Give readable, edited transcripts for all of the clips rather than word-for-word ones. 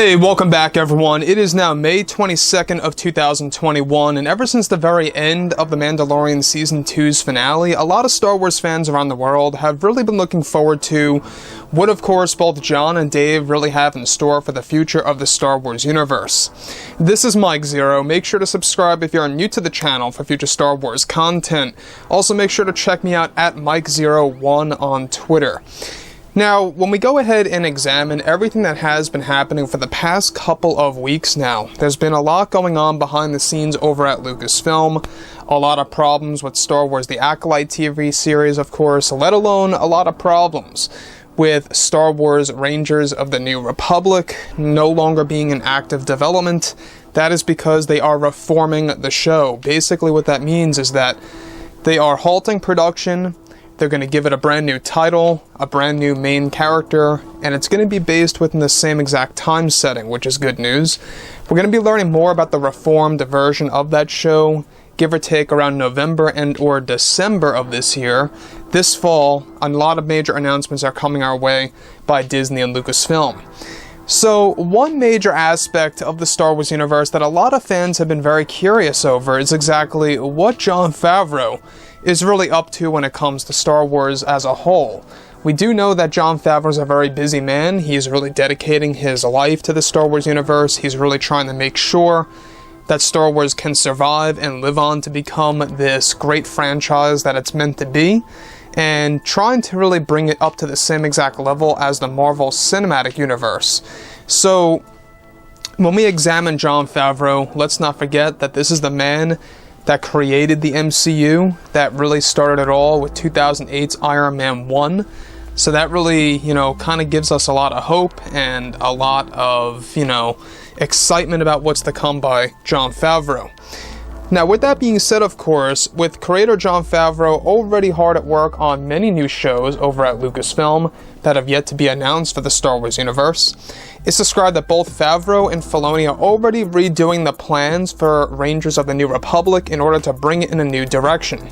Hey, welcome back everyone. It is now May 22nd of 2021, and ever since the very end of The Mandalorian Season 2's finale, a lot of Star Wars fans around the world have really been looking forward to what, of course, both Jon and Dave really have in store for the future of the Star Wars universe. This is Mike Zero. Make sure to subscribe if you're new to the channel for future Star Wars content. Also, make sure to check me out at Mike01 on Twitter. Now, when we go ahead and examine everything that has been happening for the past couple of weeks now, there's been a lot going on behind the scenes over at Lucasfilm, a lot of problems with Star Wars The Acolyte TV series, of course, let alone a lot of problems with Star Wars Rangers of the New Republic no longer being in active development. That is because they are reforming the show. Basically what that means is that they are halting production. They're going to give it a brand new title, a brand new main character, and it's going to be based within the same exact time setting, which is good news. We're going to be learning more about the reformed version of that show, give or take around November and or December of this year. This fall, a lot of major announcements are coming our way by Disney and Lucasfilm. So, one major aspect of the Star Wars universe that a lot of fans have been very curious over is exactly what Jon Favreau is really up to when it comes to Star Wars as a whole. We do know that Jon Favreau is a very busy man. He's really dedicating his life to the Star Wars universe. He's really trying to make sure that Star Wars can survive and live on to become this great franchise that it's meant to be, and trying to really bring it up to the same exact level as the Marvel Cinematic Universe. So, when we examine Jon Favreau, let's not forget that this is the man that created the MCU, that really started it all with 2008's Iron Man 1. So that really, kind of gives us a lot of hope and a lot of, excitement about what's to come by Jon Favreau. Now, with that being said, of course, with creator Jon Favreau already hard at work on many new shows over at Lucasfilm that have yet to be announced for the Star Wars universe, it's described that both Favreau and Filoni are already redoing the plans for Rangers of the New Republic in order to bring it in a new direction.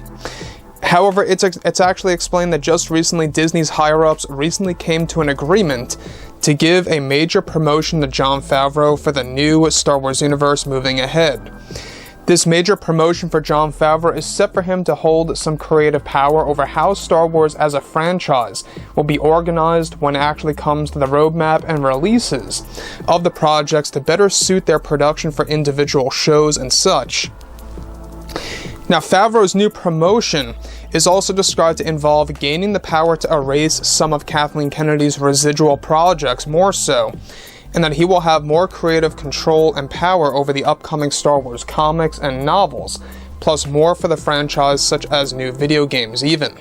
However, it's actually explained that just recently Disney's higher-ups recently came to an agreement to give a major promotion to Jon Favreau for the new Star Wars universe moving ahead. This major promotion for Jon Favreau is set for him to hold some creative power over how Star Wars as a franchise will be organized when it actually comes to the roadmap and releases of the projects to better suit their production for individual shows and such. Now, Favreau's new promotion is also described to involve gaining the power to erase some of Kathleen Kennedy's residual projects more so, and that he will have more creative control and power over the upcoming Star Wars comics and novels, plus more for the franchise such as new video games even.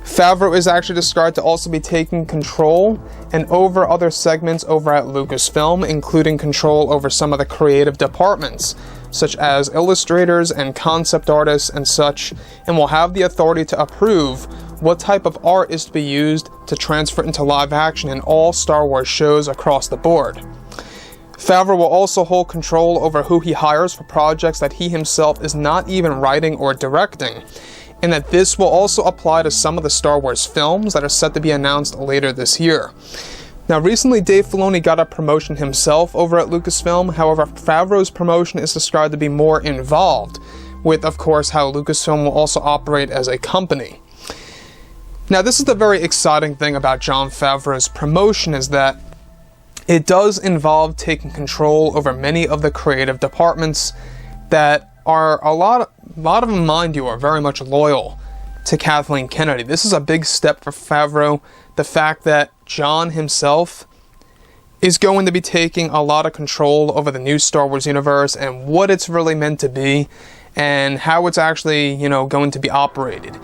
Favreau is actually described to also be taking control and over other segments over at Lucasfilm, including control over some of the creative departments, such as illustrators and concept artists and such, and will have the authority to approve what type of art is to be used to transfer into live action in all Star Wars shows across the board. Favreau will also hold control over who he hires for projects that he himself is not even writing or directing, and that this will also apply to some of the Star Wars films that are set to be announced later this year. Now, recently Dave Filoni got a promotion himself over at Lucasfilm. However, Favreau's promotion is described to be more involved with, of course, how Lucasfilm will also operate as a company. Now, this is the very exciting thing about Jon Favreau's promotion, is that it does involve taking control over many of the creative departments that are a lot of them, mind you, are very much loyal to Kathleen Kennedy. This is a big step for Favreau. The fact that Jon himself is going to be taking a lot of control over the new Star Wars universe and what it's really meant to be and how it's actually, going to be operated.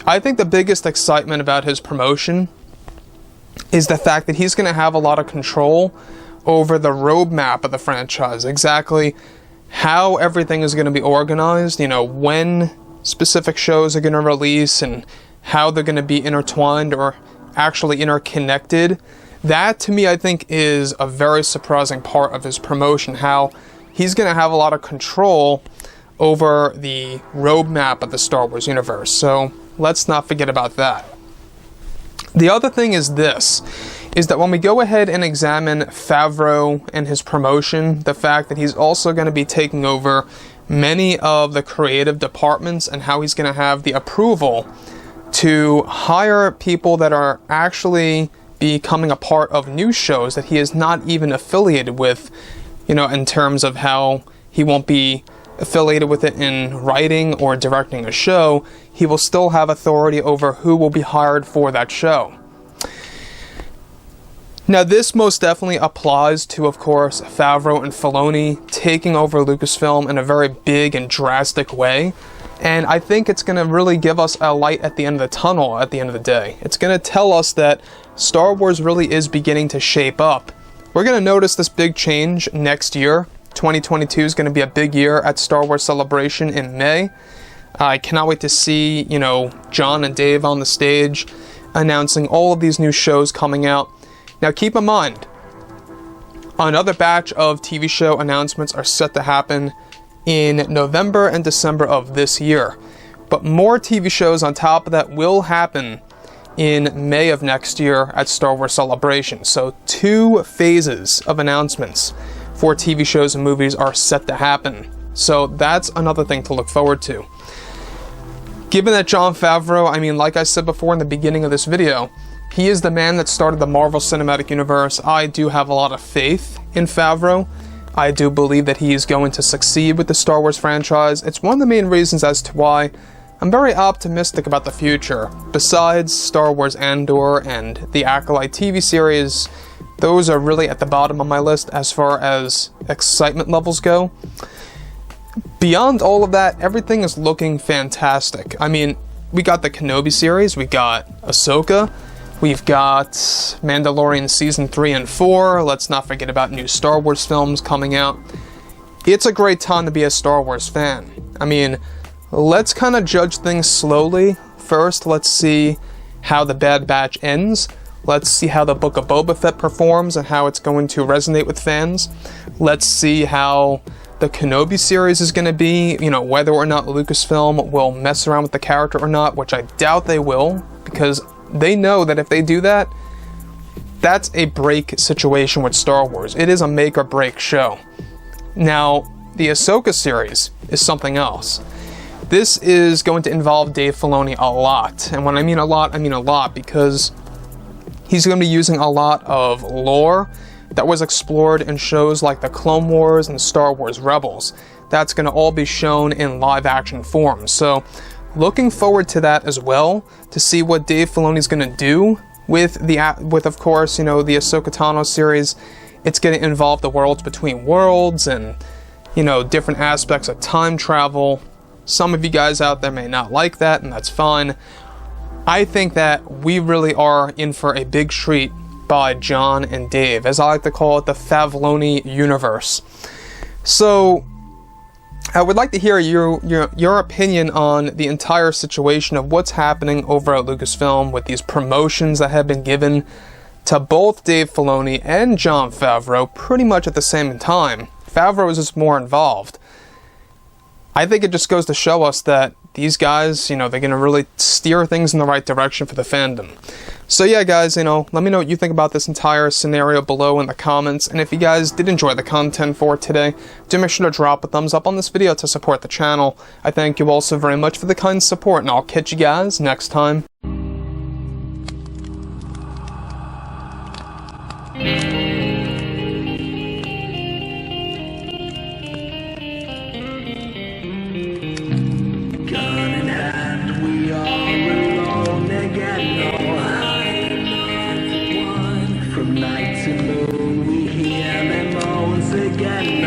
I think the biggest excitement about his promotion is the fact that he's going to have a lot of control over the roadmap of the franchise, exactly how everything is going to be organized, when specific shows are going to release and how they're going to be intertwined or actually interconnected. That, to me, I think is a very surprising part of his promotion, how he's going to have a lot of control over the roadmap of the Star Wars universe. So let's not forget about that. The other thing is this, is that when we go ahead and examine Favreau and his promotion, the fact that he's also going to be taking over many of the creative departments and how he's going to have the approval to hire people that are actually becoming a part of new shows that he is not even affiliated with, you know, in terms of how he won't be affiliated with it in writing or directing a show, he will still have authority over who will be hired for that show. Now, this most definitely applies to, of course, Favreau and Filoni taking over Lucasfilm in a very big and drastic way. And I think it's going to really give us a light at the end of the tunnel at the end of the day. It's going to tell us that Star Wars really is beginning to shape up. We're going to notice this big change next year. 2022 is going to be a big year at Star Wars Celebration in May. I cannot wait to see, you know, Jon and Dave on the stage announcing all of these new shows coming out. Now, keep in mind, another batch of TV show announcements are set to happen in November and December of this year. But more TV shows on top of that will happen in May of next year at Star Wars Celebration. So 2 phases of announcements for TV shows and movies are set to happen. So that's another thing to look forward to. Given that Jon Favreau, I mean, like I said before in the beginning of this video, he is the man that started the Marvel Cinematic Universe. I do have a lot of faith in Favreau. I do believe that he is going to succeed with the Star Wars franchise. It's one of the main reasons as to why I'm very optimistic about the future. Besides Star Wars Andor and the Acolyte TV series, those are really at the bottom of my list as far as excitement levels go. Beyond all of that, everything is looking fantastic. I mean, we got the Kenobi series, we got Ahsoka, we've got Mandalorian Season 3 and 4, let's not forget about new Star Wars films coming out. It's a great time to be a Star Wars fan. I mean, let's kind of judge things slowly. First, let's see how the Bad Batch ends. Let's see how the Book of Boba Fett performs and how it's going to resonate with fans. Let's see how the Kenobi series is going to be, you know, whether or not Lucasfilm will mess around with the character or not, which I doubt they will, because they know that if they do that, that's a break situation with Star Wars. It is a make or break show. Now, the Ahsoka series is something else. This is going to involve Dave Filoni a lot. And when I mean a lot, because he's going to be using a lot of lore that was explored in shows like the Clone Wars and Star Wars Rebels. That's going to all be shown in live action form. So, looking forward to that as well, to see what Dave Filoni is going to do with of course, you know, the Ahsoka Tano series. It's going to involve the worlds between worlds and, you know, different aspects of time travel. Some of you guys out there may not like that, and that's fine. I think that we really are in for a big treat by Jon and Dave, as I like to call it, the FILONI universe. So, I would like to hear your opinion on the entire situation of what's happening over at Lucasfilm with these promotions that have been given to both Dave Filoni and Jon Favreau pretty much at the same time. Favreau is just more involved. I think it just goes to show us that these guys, you know, they're going to really steer things in the right direction for the fandom. So yeah, guys, you know, let me know what you think about this entire scenario below in the comments. And if you guys did enjoy the content for today, do make sure to drop a thumbs up on this video to support the channel. I thank you all so very much for the kind support, and I'll catch you guys next time. Night to moon, we hear them moans again.